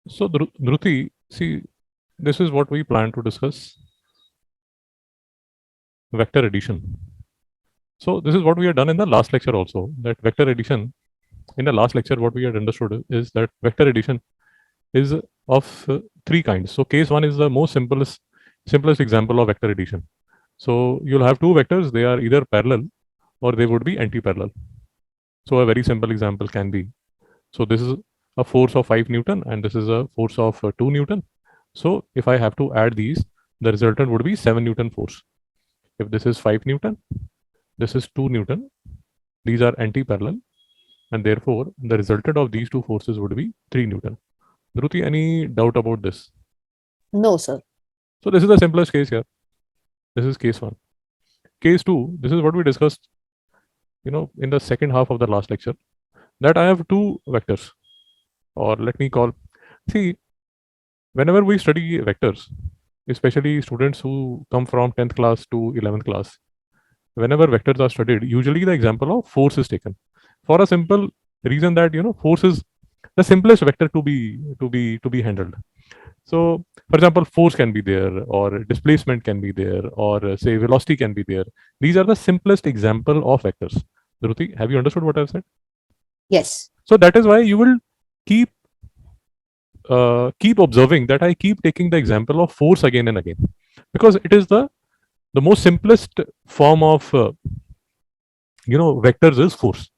So, Dhruti, see, this is what we plan to discuss: vector addition. So, this is what we had done in the last lecture also. That vector addition, in the last lecture, what we had understood is that vector addition is of three kinds. So, case one is the most simplest example of vector addition. So, you'll have two vectors; they are either parallel or they would be anti-parallel. So, a very simple example can be: so this is a force of 5 Newton and this is a force of 2 Newton. So if I have to add these, the resultant would be 7 Newton force. If this is 5 Newton, this is 2 Newton. These are anti-parallel, and therefore the resultant of these two forces would be 3 Newton. Dhruti, any doubt about this? No, sir. So this is the simplest case here. This is case one. Case two, this is what we discussed, in the second half of the last lecture, that I have two vectors, or let me call, see, whenever we study vectors, especially students who come from 10th class to 11th class, whenever vectors are studied, usually the example of force is taken for a simple reason that force is the simplest vector to be handled. So, for example, force can be there, or displacement can be there, or say velocity can be there. These are the simplest example of vectors. Dhruti, have you understood what I've said? Yes. So that is why you will keep keep observing that I keep taking the example of force again and again, because it is the most simplest form of vectors is force.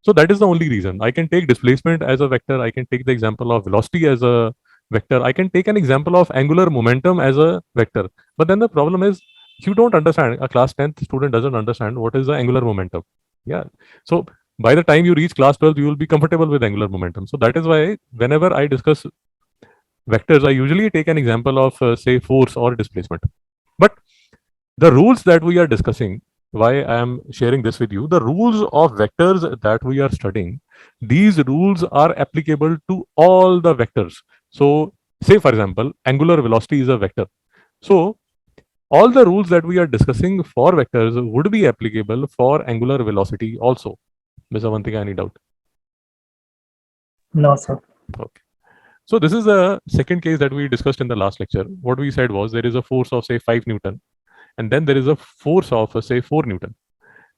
So that is the only reason. I can take displacement as a vector. I can take the example of velocity as a vector. I can take an example of angular momentum as a vector. But then the problem is, you don't understand. A class 10th student doesn't understand what is the angular momentum. Yeah. So by the time you reach class 12, you will be comfortable with angular momentum. So that is why whenever I discuss vectors, I usually take an example of, say, force or displacement. But the rules that we are discussing, why I am sharing this with you, the rules of vectors that we are studying, these rules are applicable to all the vectors. So, say for example, angular velocity is a vector. So, all the rules that we are discussing for vectors would be applicable for angular velocity also. Ms. Avantika, any doubt? No, sir. Okay. So this is the second case that we discussed in the last lecture. What we said was there is a force of say 5 Newton, and then there is a force of say 4 Newton.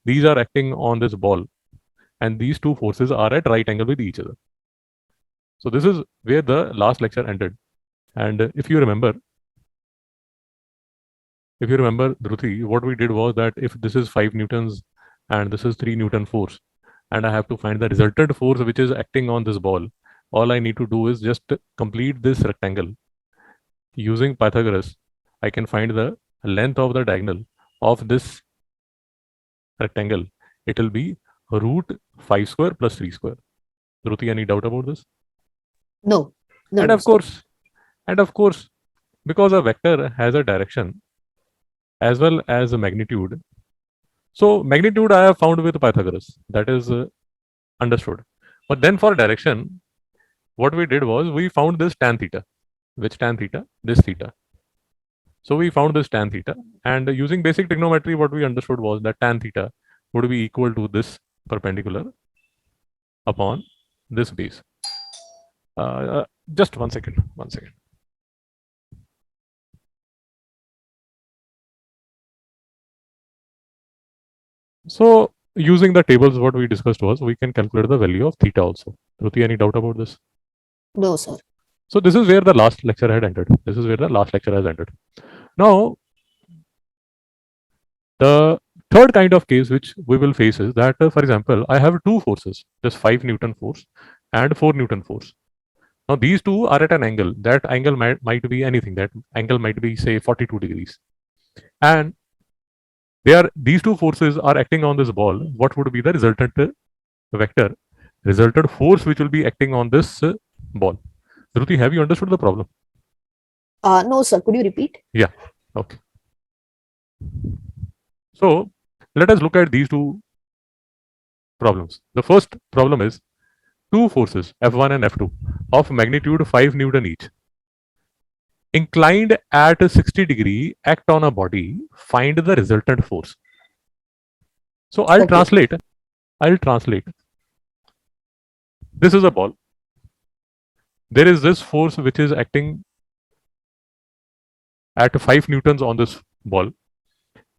These are acting on this ball, and these two forces are at right angle with each other. So this is where the last lecture ended. And if you remember, Dhruti, what we did was that if this is 5 newtons and this is 3 Newton force, and I have to find the resultant force which is acting on this ball, all I need to do is just complete this rectangle. Using Pythagoras, I can find the length of the diagonal of this rectangle. It will be root 5 square plus 3 square. Dhruti, any doubt about this? No. And No, of sir. course, and of course, because a vector has a direction as well as a magnitude. So magnitude I have found with Pythagoras. That is understood. But then for direction, what we did was we found this tan theta. Which tan theta? This theta. So we found this tan theta, and using basic trigonometry, what we understood was that tan theta would be equal to this perpendicular upon this base. Just 1 second. 1 second. So using the tables, what we discussed was we can calculate the value of theta also. Ruti, any doubt about this? No, sir. So this is where the last lecture had ended. This is where the last lecture has ended. Now, the third kind of case which we will face is that, for example, I have two forces, this 5 Newton force and 4 Newton force. Now, these two are at an angle. That angle might be anything. That angle might be, say, 42 degrees. And these two forces are acting on this ball. What would be the resultant vector, resultant force which will be acting on this ball? Dhruti, have you understood the problem? No, sir. Could you repeat? Yeah. Okay. So let us look at these two problems. The first problem is two forces, F1 and F2, of magnitude 5 Newton each, inclined at a 60 degree, act on a body, find the resultant force. So I'll Okay. translate. This is a ball. there is this force which is acting at 5 newtons on this ball.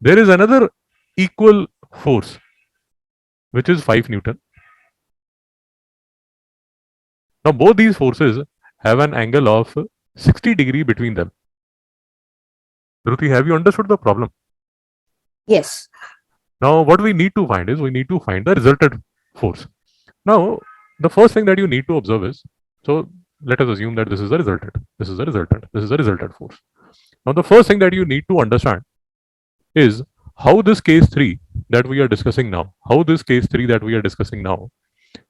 There is another equal force which is 5 newton. Now both these forces have an angle of 60 degree between them. Dhruti, have you understood the problem? Yes. Now what we need to find is we need to find the resultant force. Now the first thing that you need to observe is, so let us assume that this is the resultant, this is the resultant, this is the resultant force. Now the first thing that you need to understand is how this case 3 that we are discussing now, how this case 3 that we are discussing now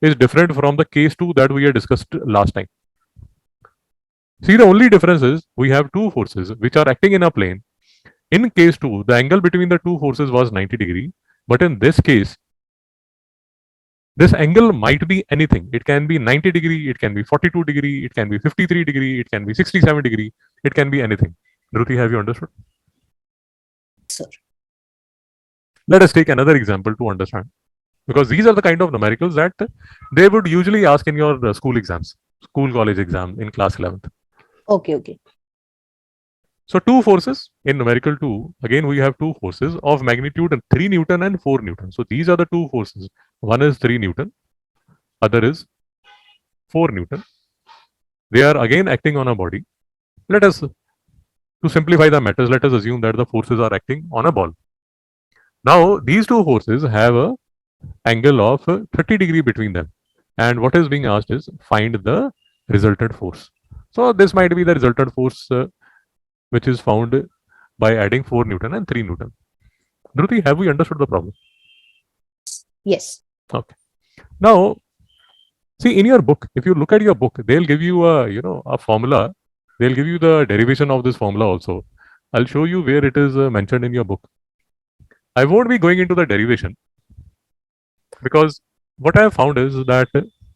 is different from the case 2 that we had discussed last time. See, the only difference is we have two forces which are acting in a plane. In case 2, the angle between the two forces was 90 degree, but in this case, this angle might be anything. It can be 90 degree, it can be 42 degree, it can be 53 degree, it can be 67 degree, it can be anything. Dhruti, have you understood? Sir. Let us take another example to understand, because these are the kind of numericals that they would usually ask in your school exams, school college exam in class 11th. Okay, okay. So two forces in numerical 2, again we have two forces of magnitude 3 Newton and 4 Newton. So these are the two forces. One is 3 Newton, other is 4 Newton. They are again acting on a body. Let us, to simplify the matters, let us assume that the forces are acting on a ball. Now these two forces have a angle of 30 degree between them. And what is being asked is find the resultant force. So this might be the resultant force which is found by adding 4 Newton and 3 Newton. Dhruti, have we understood the problem? Yes. Okay. Now, see in your book, if you look at your book, they'll give you a formula. They'll give you the derivation of this formula also. I'll show you where it is mentioned in your book. I won't be going into the derivation because what I have found is that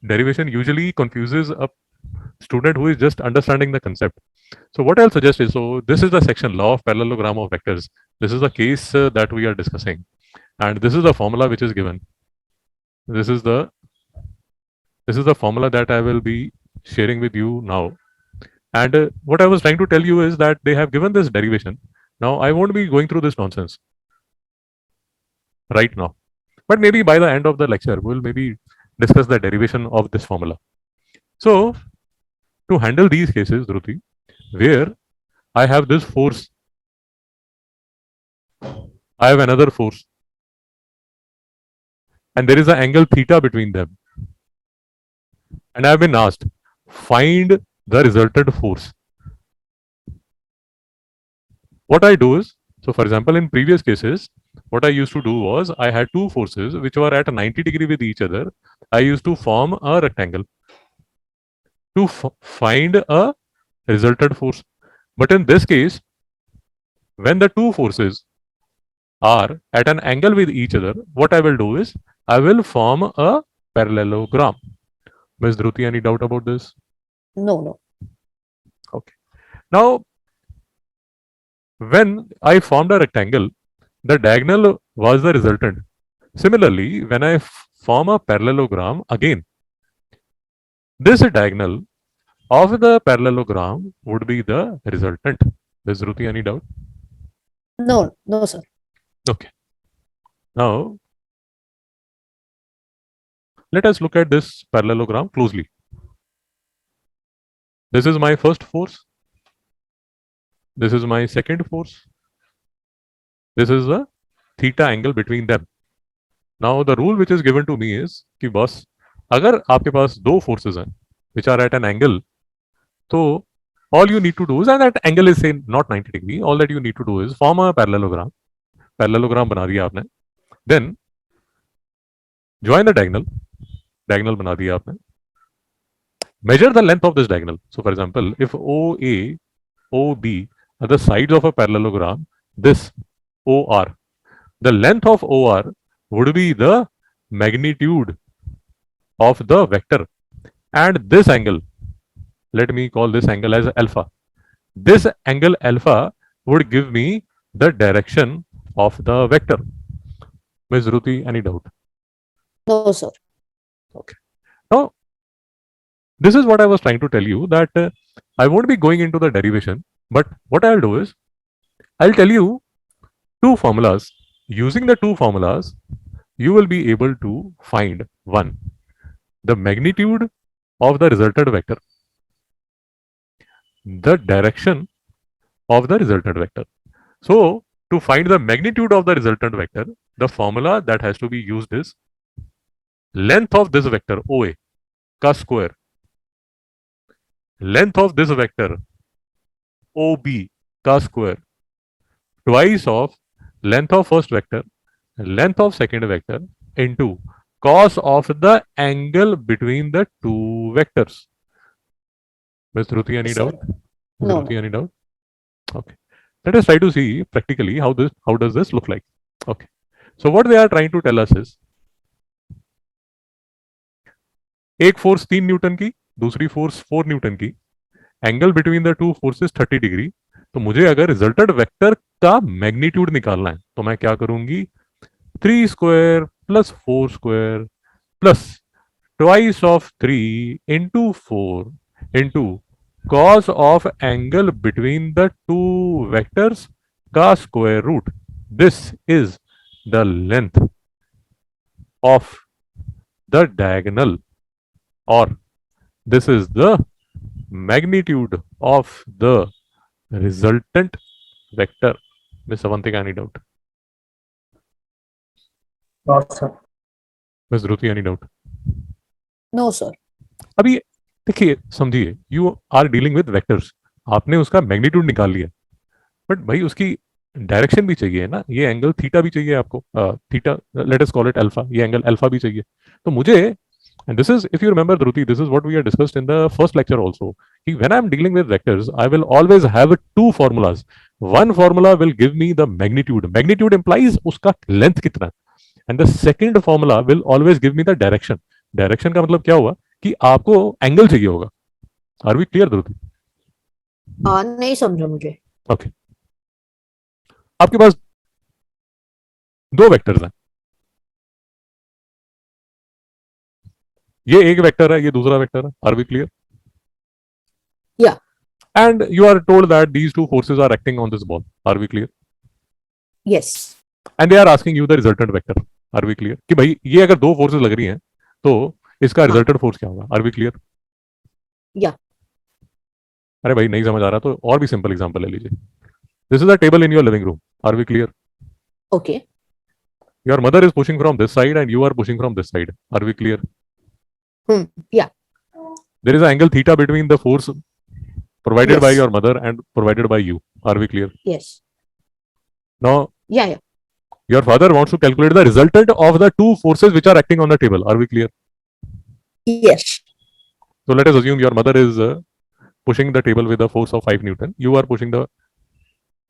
derivation usually confuses a student who is just understanding the concept. So what I'll suggest is, so this is the section law of parallelogram of vectors. This is the case that we are discussing, and this is the formula which is given. This is the formula that I will be sharing with you now. And what I was trying to tell you is that they have given this derivation. Now I won't be going through this nonsense right now, but maybe by the end of the lecture we'll maybe discuss the derivation of this formula. So to handle these cases, Dhruti, where I have this force, I have another force, and there is an angle theta between them, and I have been asked find the resultant force. What I do is, so for example, in previous cases, what I used to do was I had two forces which were at 90 degree with each other. I used to form a rectangle to find a resultant force. But in this case, when the two forces are at an angle with each other, what I will do is I will form a parallelogram. Ms. Dhruti, any doubt about this? No, no. Okay. Now, when I formed a rectangle, the diagonal was the resultant. Similarly, when I form a parallelogram, again, this diagonal of the parallelogram would be the resultant. Ms. Dhruti, any doubt? No, no, sir. Okay. Now, let us look at this parallelogram closely. This is my first force. This is my second force. This is the theta angle between them. Now, the rule which is given to me is कि boss, अगर आपके पास दो forces हैं which are at an angle, so all you need to do is, and that angle is say not 90 degree, all that you need to do is form a parallelogram. Parallelogram बना दिया आपने. Then join the diagonal. Diagonal बना दिया आपने. Measure the length of this diagonal. So, for example, if OA, OB are the sides of a parallelogram, this OR, the length of OR would be the magnitude of the vector, and this angle, let me call this angle as alpha. This angle alpha would give me the direction of the vector. Ms. Ruti, any doubt? No, sir. Okay. Now, This is what I was trying to tell you, that I won't be going into the derivation, but what I'll do is I'll tell you two formulas. Using the two formulas, you will be able to find one, the magnitude of the resultant vector, the direction of the resultant vector. So, to find the magnitude of the resultant vector, the formula that has to be used is length of this vector OA ka square, length of this vector OB ka square, twice of length of first vector, length of second vector into cos of the angle between the two vectors. Ms. Dhruti, any Yes, sir. doubt? Ms. No, Dhruti, no. any doubt? Okay. Let us try to see practically how does this look like. Okay. So what they are trying to tell us is एक force 3 Newton की, दूसरी force 4 Newton की, angle between the two forces 30 degree. तो मुझे अगर resultant vector का magnitude निकालना है तो मैं क्या करूंगी, 3 square plus 4 square plus twice of 3 into 4 into cos of angle between the two vectors का square root. This is the length of the diagonal, or this is the magnitude of the resultant vector. Miss Avantika, any doubt? No, sir. Miss Dhruti, any doubt? No, sir. अभी देखिए, समझिए, you are dealing with vectors, आपने उसका magnitude निकाल लिया, but भाई उसकी direction भी चाहिए ना, ये एंगल थीटा भी चाहिए आपको, theta let us call it alpha, ये एंगल अल्फा भी चाहिए। तो मुझे, and this is, if you remember Dhruti, this is what we had discussed in the first lecture also, when I'm dealing with vectors I will always have two formulas. One formula will give me the magnitude implies uska length kitna, and the second formula will always give me the direction का मतलब क्या हुआ कि आपको angle चाहिए होगा। Are we clear Dhruti? नहीं समझा मुझे। ओके, आपके पास दो वेक्टर्स हैं, ये एक वेक्टर है, ये दूसरा वेक्टर है। Are we clear? Yeah. And you are told that these two forces are acting on this ball. Are we clear? Yes. And they are asking you the resultant vector. Are we clear? कि भाई ये अगर दो forces लग रही हैं तो इसका रिजल्टेंट फोर्स क्या होगा? Are we clear? Yeah. अरे भाई नहीं समझ आ रहा तो और भी सिंपल एग्जांपल ले लीजिए। This is a table in your living room. Are we clear? Okay. Your mother is pushing from this side and you are pushing from this side. Are we clear? Yeah. There is a angle theta between the force provided by Yes. your mother and provided by you. Are we clear? Yes. Now, Yeah. Yeah. your father wants to calculate the resultant of the two forces which are acting on the table. Are we clear? Yes. So let us assume your mother is pushing the table with a force of 5 Newton. You are pushing the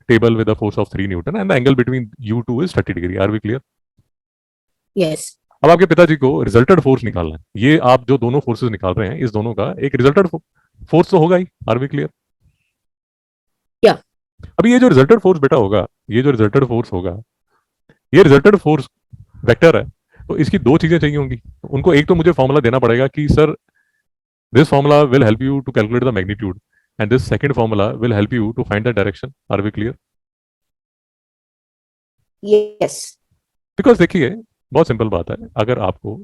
table with a force of 3 Newton, and the angle between you two is 30 degree. Are we clear? Yes. अब आपके पिताजी को resultant force निकालना है। ये आप जो दोनों फोर्सेस निकाल रहे हैं, इस दोनों का एक रिजल्टेंट फोर्स तो होगा ही। Are we clear? Yeah. अभी ये जो रिजल्टेंट फोर्स बेटा होगा, ये जो रिजल्टेंट फोर्स होगा, ये रिजल्टेंट फोर्स वेक्टर है, तो इसकी दो चीजें चाहिए होंगी। उनको एक तो मुझे फॉर्मूला देना पड़ेगा कि sir this formula will help you to calculate the magnitude and this second formula will help you to find the direction. Are we clear? Yes. Because देखिए, बहुत सिंपल बात है, अगर आपको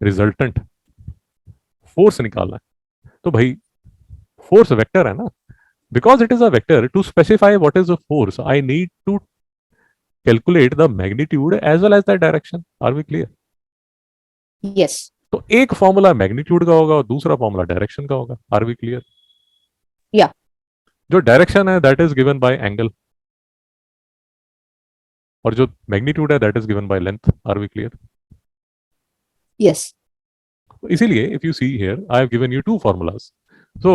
रिजल्टेंट फोर्स निकालना है तो भाई फोर्स वेक्टर है ना, because it is a vector, to specify what is the force I need to calculate the magnitude as well as the direction. Are we clear? Yes. तो एक फॉर्मूला मैग्नीट्यूड का होगा और दूसरा फॉर्मूला डायरेक्शन का होगा। Are we clear? Yeah. जो direction है that is given by angle, और जो मैग्नीट्यूड है that is given by length. Are we clear? Yes. इसीलिए if you see here I have given you two formulas. So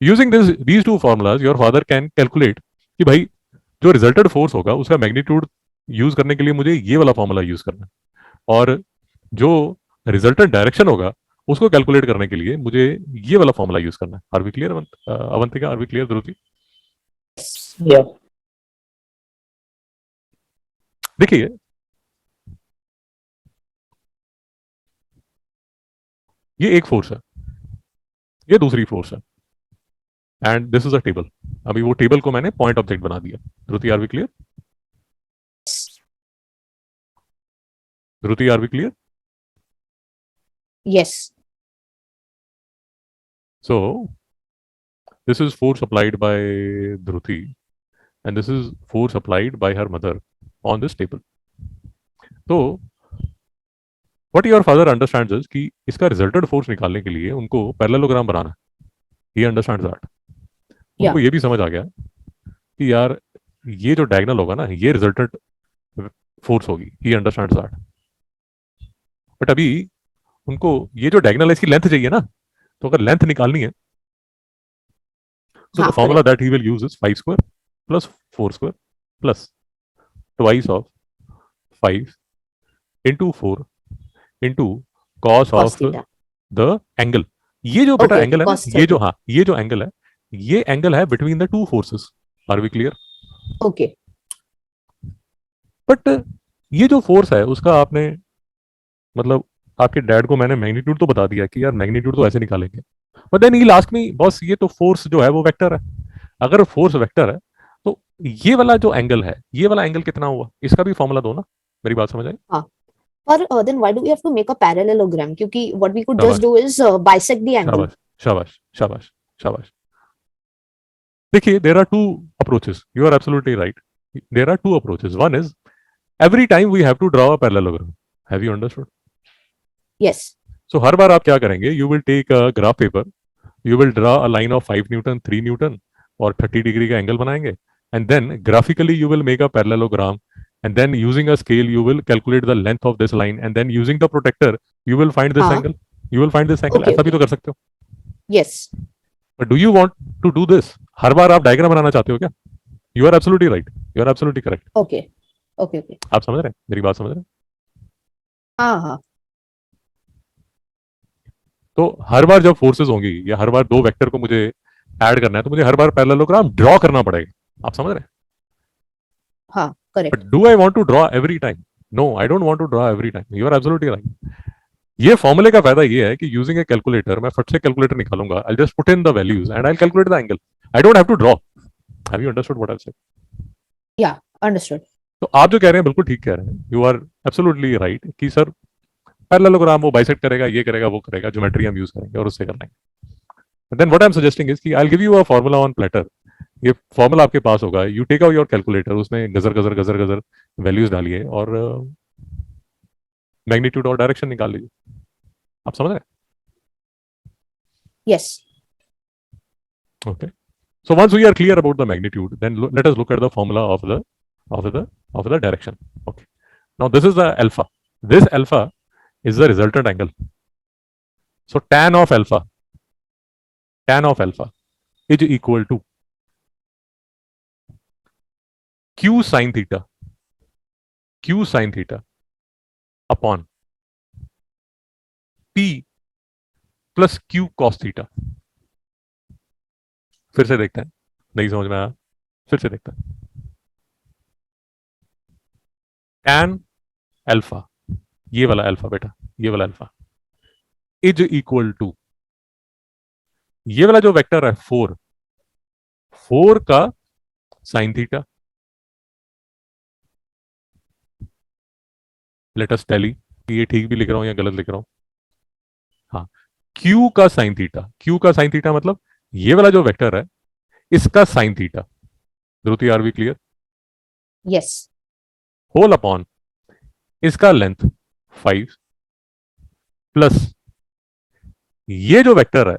using these two formulas your father can calculate कि भाई जो resulted force होगा उसका magnitude use करने के लिए मुझे ये वाला फॉर्मूला यूज करना है, और जो रिजल्टेंट डायरेक्शन होगा उसको कैलकुलेट करने के लिए मुझे ये वाला फॉर्मूला यूज करना है। Are we clear Avantika? Are we clear Dhruti? Yeah. देखिए, ये एक फोर्स है, ये दूसरी फोर्स है and this is a table. अभी वो टेबल को मैंने पॉइंट ऑब्जेक्ट बना दिया. Dhruti, are we clear? Dhruti, are we clear? Yes. So this is force applied by Dhruti and this is force applied by her mother on this table. तो what your father understands is कि इसका resultant force निकालने के लिए उनको parallelogram बनाना है. He understands that. उनको Yeah. ये भी समझ आ गया कि यार ये जो डायगोनल होगा ना ये रिजल्टेंट फोर्स होगी. He understands that. बट अभी उनको ये जो डायगोनल है इसकी लेंथ चाहिए ना. तो अगर लेंथ निकालनी है so the हाँ, formula correct. that he will use is 5 square plus 4 square plus twice of 5 into 4 into cos Cos of theta. the angle. ये जो बेटा Okay, एंगल है ना cos ये जो 30. हाँ ये जो एंगल है ये एंगल है between the two forces. Are we clear? Okay. But ये जो फोर्स है उसका आपने मतलब आपके डैड को मैंने मैग्नीट्यूड तो बता दिया कि यार मैग्नीट्यूड तो ऐसे निकालेंगे. बट देन ही लास्ट में बॉस ये तो फोर्स जो है वो वेक्टर है. अगर फोर्स वेक्टर है तो ये वाला जो एंगल है ये वाला एंगल कितना हुआ इसका भी फॉर्मूला दो ना. मेरी बात समझ आई? हाँ. Or then why do we have to make a parallelogram? क्योंकि what we could just शाबाश do is bisect the angle. शाबाश शाबाश शाबाश शाबाश. देखिए there are two approaches. You are absolutely right. There are two approaches. One is every time we have to draw a parallelogram. Have you understood? Yes. So हर बार आप क्या करेंगे? You will take a graph paper. You will draw a line of 5 Newton, 3 Newton और 30 degree का angle बनाएंगे. And then graphically you will make a parallelogram. And then using a scale you will calculate the length of this line. And then using the protector you will find this हाँ. angle. You will find this angle. Okay, ऐसा भी okay. तो कर सकते हो. Yes. But do you want to do this? हर बार आप diagram बनाना चाहते हो क्या? You are absolutely right. You are absolutely correct. Okay. Okay, okay. आप समझ रहे हैं? मेरी बात समझ रहे हैं? हाँ, हाँ. तो हर बार जब फोर्सेस होंगी या हर बार दो वेक्टर को मुझे ऐड करना है तो मुझे हर बार पैरेललोग्राम ड्रॉ करना पड़ेगा. आप समझ रहे हैं? हाँ, but correct. Do I want to draw every time? No, I don't want to draw every time. You are absolutely right. ये फॉर्मूले का फायदा ये है कि यूजिंग ए कैलकुलेटर मैं फट से कैलकुलेटर निकालूंगा. I just put in the values and I calculate the angle. I don't have to draw. Have you understood what I said? Yeah, understood. तो आप जो कह रहे हैं बिल्कुल ठीक कह रहे हैं. यू आर एब्सोल्युटली राइट कि सर पैरेललोग्राम वो बाइसेक्ट करेगा, ये करेगा, वो करेगा, ज्योमेट्री हम यूज करेंगे और उससे कर लेंगे. Then what I am suggesting is कि I will give you a formula on platter. ये फॉर्मूला आपके पास होगा. You take out your calculator. उसमें गजर गजर गजर गजर वैल्यूज डालिए और मैग्नीट्यूड और डायरेक्शन निकाल लीजिए. आप समझ रहे हैं? Yes. Okay. So once we are clear about the magnitude, then let us look at the formula of the direction. Okay. Now this is the alpha. This alpha is the resultant angle. So tan of alpha is equal to q sin theta upon p plus q cos theta. फिर से देखते हैं. नहीं समझ में आया? फिर से देखते हैं. tan अल्फा, ये वाला अल्फा बेटा, ये वाला अल्फा इज इक्वल टू ये वाला जो वेक्टर है 4 का sine theta. Let us tally कि ये ठीक भी लिख रहा हूं या गलत लिख रहा हूं. हाँ, क्यू का साइन थीटा मतलब ये वाला जो वेक्टर है इसका sine theta. Dhruti, are we clear? Yes. Whole upon इसका लेंथ 5 प्लस ये जो वेक्टर है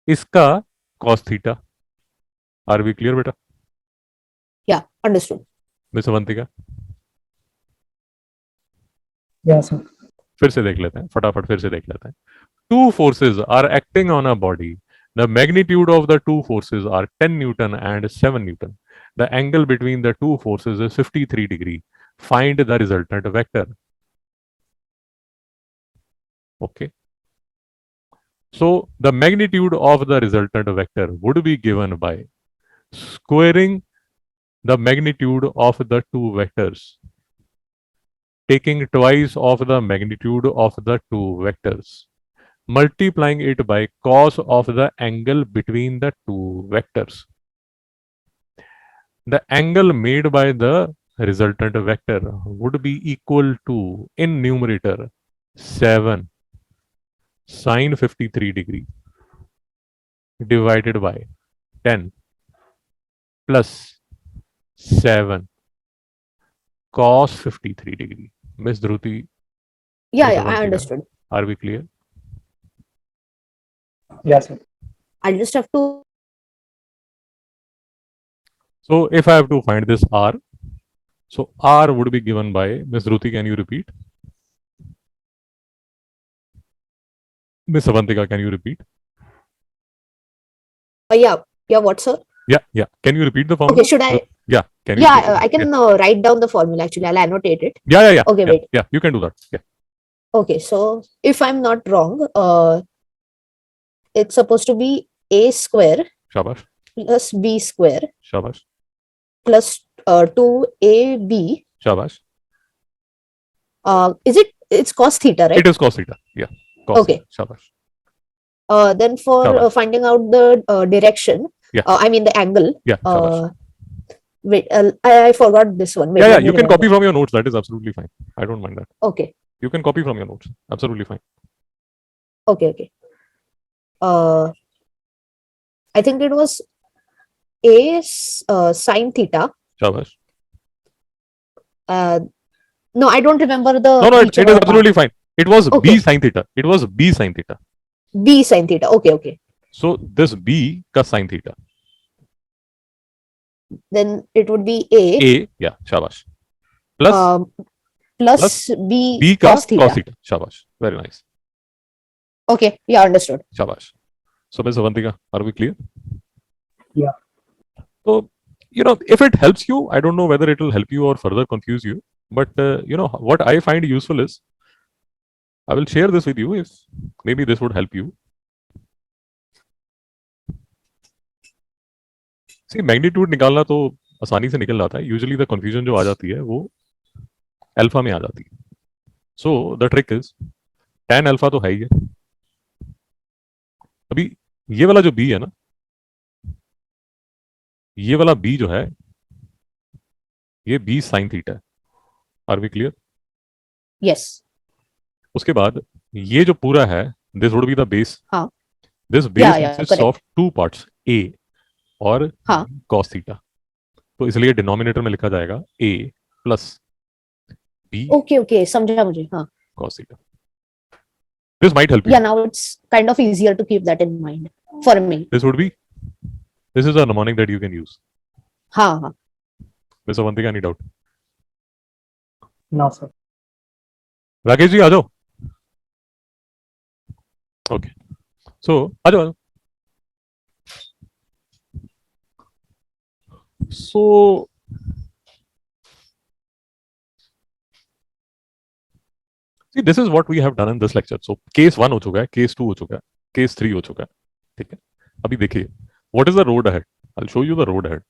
इसका cos theta. Are we clear बेटा? Yeah, understood. Miss Avantika, Yes, sir. फिर से देख लेते हैं, फटाफट फिर से देख लेते हैं. Two forces are acting on a body. The magnitude of the two forces are 10 Newton and 7 Newton. The angle between the two forces is 53 degree. Find the resultant vector. Okay. So the magnitude of the resultant vector would be given by squaring the magnitude of the two vectors, taking twice of the magnitude of the two vectors, multiplying it by cos of the angle between the two vectors. The angle made by the resultant vector would be equal to, in numerator, 7 sine 53 degree divided by 10 plus 7 cos 53 degree. Miss Dhruti, Yeah, Miss yeah, I Avantika, understood. are we clear? Yes, sir. I just have to. So if I have to find this R, so R would be given by, Miss Dhruti, can you repeat? Miss Avantika, can you repeat? Yeah, yeah. What, sir? Yeah. Can you repeat the formula? Okay, should I? Yeah. Can you? Yeah, I can write down the formula. Actually, I'll annotate it. Yeah. Okay, wait. Yeah. You can do that. Yeah. Okay, so if I'm not wrong, it's supposed to be a square Shabash. plus b square Shabash. plus 2ab. Shabash. Is it? It's cos theta, right? It is cos theta. Yeah. Cos Okay. theta. Shabash. Then for Shabash. finding out the direction, Yeah. I mean the angle. Yeah. Shabash. Wait, I forgot this one. Wait, Yeah. let me You can remember. copy from your notes. That is absolutely fine. I don't mind that. Okay, You can copy from your notes. Absolutely fine. okay. I think it was a sine theta. Shabash. No, I don't remember the. No, it is whichever part. absolutely fine. It was B Okay. sin theta. It was B sin theta. B sine theta. Okay. So this B का sin theta. Then it would be A A. Yeah. Shabash. Plus plus B B का cos theta. cos theta. Shabash. Very nice. Okay, yeah, understood. Shabash. So Miss Avantika, are we clear? Yeah. So, if it helps you, I don't know whether it will help you or further confuse you. But, what I find useful is, I will share this with you if maybe this would help you. See, magnitude निकालना तो आसानी से निकल जाता है. Usually the confusion जो आ जाती है वो अल्फा में आ जाती है. So the trick is tan alpha तो है ही है. अभी ये वाला जो b है ना, ये वाला b जो है ये b sin थीटा है. Are we clear? Yes. उसके बाद ये जो पूरा है, this would be the base. हाँ. This base Yeah, consist correct. Of two parts, a और हाँ. cos theta. तो इसलिए डिनोमिनेटर में लिखा जाएगा a प्लस b Okay, समझा मुझे. हाँ. cos theta. This might help you. Yeah, now it's kind of easier to keep that in mind for me. This is a mnemonic that you can use. हाँ. Miss Avantika, any doubt? No, sir. Rakesh ji आ जाओ. Okay, सो आ जाओ. सो see, this is what we have done in this lecture. So case 1 हो चुका है, case 2 हो चुका है, case 3 हो चुका है. ठीक है, अभी देखिए what is the road ahead. I'll show you the road ahead.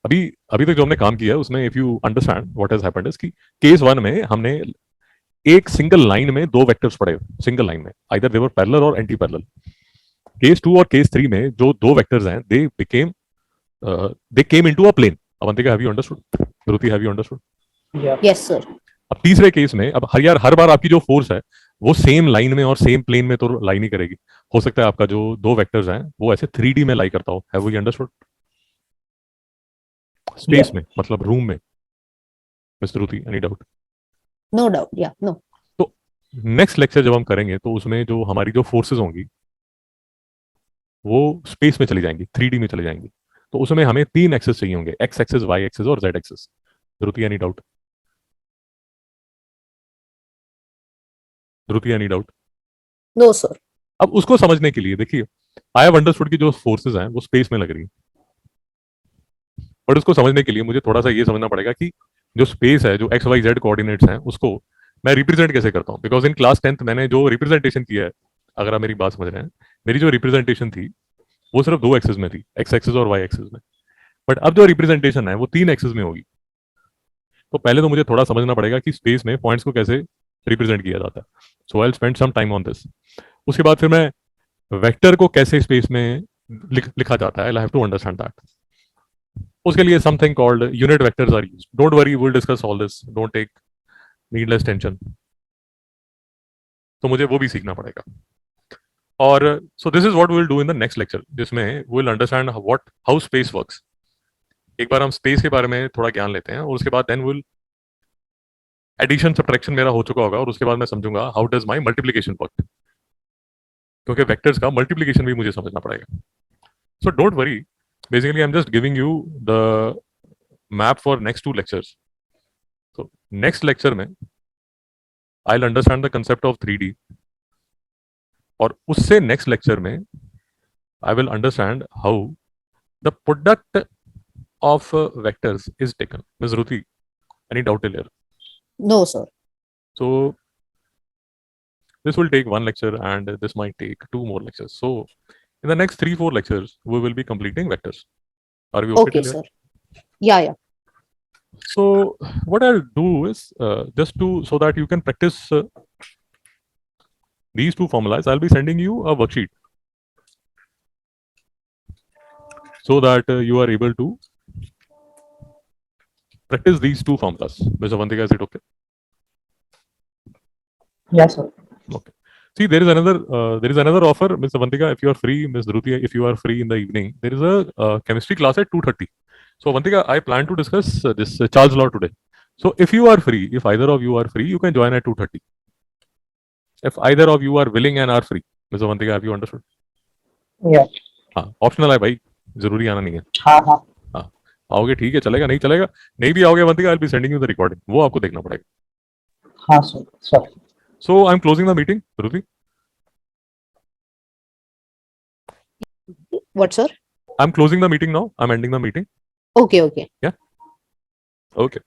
अभी तक जो हमने काम किया है उसमें if you understand what has happened is कि case 1 में हमने एक सिंगल लाइन में दो वेक्टर्स पढ़े, सिंगल लाइन में, either they were parallel और एंटी पैरेलल. केस 2 और केस 3 में जो दो वेक्टर्स हैं they came into a plane. Avantika, have you understood? Dhruti, have you understood? Yeah. Yes, sir. अब तीसरे केस में अब हर बार आपकी जो फोर्स है वो सेम लाइन में और सेम प्लेन में तो लाई नहीं करेगी. हो सकता है आपका जो दो वेक्टर्स हैं वो ऐसे 3D में लाई करता हो. Have we understood? स्पेस में, मतलब रूम में. Mister Dhruti, any doubt? No doubt. Yeah, no. तो नेक्स्ट लेक्चर जब हम करेंगे तो उसमें जो हमारी जो फोर्सेस होंगी वो स्पेस में चली जाएंगी, 3D में चली जाएंगी. तो उसमें हमें 3 एक्सेस चाहिए होंगे, एक्स एक्सेस, वाई एक्सेस और Z axes. Dhruti, any doubt? Dhruti, any doubt? No, sir. अब उसको समझने के लिए देखिए, आई हैव अंडरस्टूड की जो फोर्सेस हैं वो स्पेस में लग रही हैं, बट उसको समझने के लिए मुझे थोड़ा सा ये समझना पड़ेगा कि जो स्पेस है, जो एक्स वाई जेड कोऑर्डिनेट्स हैं, उसको मैं रिप्रेजेंट कैसे करता हूँ. बिकॉज इन क्लास 10th मैंने जो रिप्रेजेंटेशन किया है, अगर आप मेरी बात समझ रहे हैं, मेरी जो रिप्रेजेंटेशन थी वो सिर्फ 2 एक्सेस में थी, एक्स एक्सेस और वाई एक्सेस में. बट अब जो रिप्रेजेंटेशन है वो 3 एक्सेस में होगी. तो पहले तो मुझे थोड़ा समझना पड़ेगा कि स्पेस में पॉइंट्स को कैसे रिप्रेजेंट किया जाता है. So I will spend some time on this. उसके बाद फिर मैं वेक्टर को कैसे स्पेस में लिखा जाता है, I have to understand that. उसके लिए something called unit vectors are used. Don't worry, will discuss all this, don't take needless tension. तो मुझे वो भी सीखना पड़ेगा. और so this is what we will do in the next lecture, जिसमें we will understand what how space works. एक बार हम स्पेस के बारे में थोड़ा ज्ञान लेते हैं, और उसके बाद देन विल एडिशन सब्ट्रैक्शन मेरा हो चुका होगा, और उसके बाद मैं समझूंगा how does my multiplication work, क्योंकि वेक्टर्स का मल्टीप्लीकेशन भी मुझे समझना पड़ेगा. So don't worry, basically I am just giving you the map for next 2 lectures. तो नेक्स्ट लेक्चर में I will understand the concept of 3D, और उससे नेक्स्ट लेक्चर में I will understand how the product of vectors is taken. Ms. Ruti, any doubt till here? No, sir. So this will take 1 lecture, and this might take 2 more lectures. So in the next 3-4 lectures, we will be completing vectors. Are we okay Okay, till here? sir. Yeah. So what I'll do is just to so that you can practice these 2 formulas, I'll be sending you a worksheet so that you are able to practice these 2 formulas. Ms. Avantika, is it okay? Yes, sir. Okay. See, there is another offer, Ms. Avantika. If you are free, Ms. Dhruti, if you are free in the evening, there is a chemistry class at 2:30. So, Avantika, I plan to discuss this Charles law today. So, if you are free, if either of you are free, you can join at 2:30. If either of you are willing and are free, Ms. Avantika, have you understood? Yeah. हाँ, optional है भाई, जरूरी आना नहीं है. हाँ हाँ. हाँ, आओगे ठीक है, चलेगा, नहीं चलेगा, नहीं भी आओगे Avantika, I will be sending you the recording, वो आपको देखना पड़ेगा. हाँ sir. Sir. So I'm closing the meeting, Ruti. What, sir? I'm closing the meeting now. I'm ending the meeting. Okay. Okay. Okay.